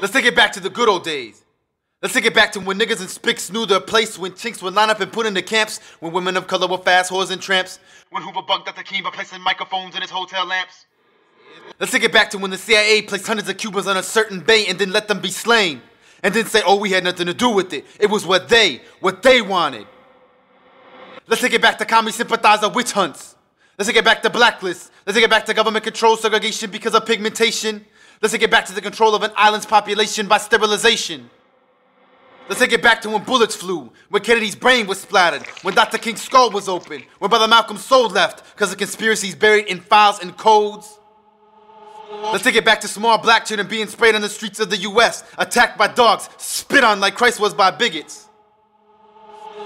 Let's take it back to the good old days. Let's take it back to when niggas and spics knew their place, when chinks would line up and put into camps, when women of color were fast whores and tramps, when Hoover bugged Dr. King by placing microphones in his hotel lamps. Let's take it back to when the CIA placed hundreds of Cubans on a certain bay and then let them be slain, and then say, oh, we had nothing to do with it. It was what they wanted. Let's take it back to commie sympathizer witch hunts. Let's take it back to blacklists. Let's take it back to government control segregation because of pigmentation. Let's take it back to the control of an island's population by sterilization. Let's take it back to when bullets flew, when Kennedy's brain was splattered, when Dr. King's skull was open, when Brother Malcolm's soul left because of conspiracies buried in files and codes. Let's take it back to small black children being sprayed on the streets of the US, attacked by dogs, spit on like Christ was by bigots.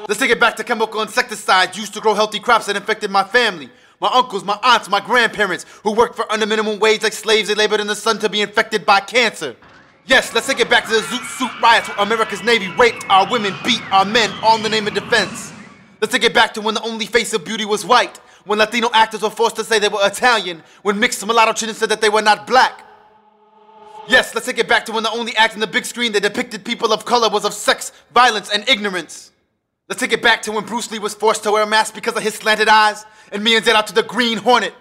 Let's take it back to chemical insecticides used to grow healthy crops that infected my family. My uncles, my aunts, my grandparents, who worked for under minimum wage like slaves, they labored in the sun to be infected by cancer. Yes, let's take it back to the Zoot Suit riots where America's Navy raped our women, beat our men, all in the name of defense. Let's take it back to when the only face of beauty was white, when Latino actors were forced to say they were Italian, when mixed mulatto children said that they were not black. Yes, let's take it back to when the only act on the big screen that depicted people of color was of sex, violence, and ignorance. Let's take it back to when Bruce Lee was forced to wear a mask because of his slanted eyes, and me and Zed out to the Green Hornet.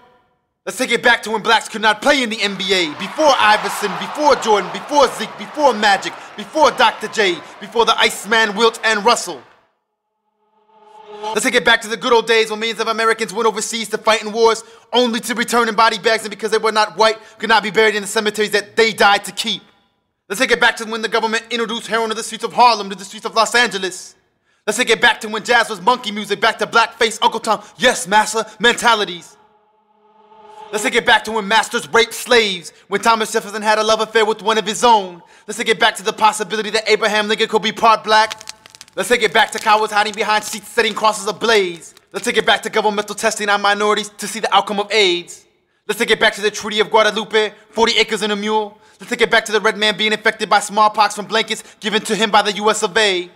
Let's take it back to when blacks could not play in the NBA, before Iverson, before Jordan, before Zeke, before Magic, before Dr. J, before the Iceman, Wilt, and Russell. Let's take it back to the good old days when millions of Americans went overseas to fight in wars, only to return in body bags, and because they were not white, could not be buried in the cemeteries that they died to keep. Let's take it back to when the government introduced heroin to the streets of Harlem, to the streets of Los Angeles. Let's take it back to when jazz was monkey music, back to blackface, Uncle Tom, yes, massa, mentalities. Let's take it back to when masters raped slaves, when Thomas Jefferson had a love affair with one of his own. Let's take it back to the possibility that Abraham Lincoln could be part black. Let's take it back to cowards hiding behind seats setting crosses ablaze. Let's take it back to governmental testing on minorities to see the outcome of AIDS. Let's take it back to the Treaty of Guadalupe, 40 acres and a mule. Let's take it back to the red man being infected by smallpox from blankets given to him by the US of A.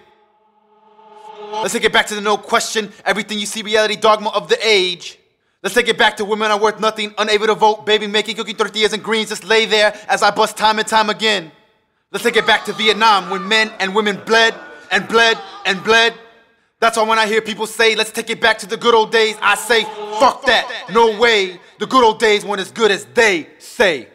Let's take it back to the no question, everything you see reality dogma of the age. Let's take it back to women are worth nothing, unable to vote, baby making, cooking tortillas and greens, just lay there as I bust time and time again. Let's take it back to Vietnam when men and women bled and bled and bled. That's why when I hear people say, let's take it back to the good old days, I say, fuck that, no way. The good old days weren't as good as they say.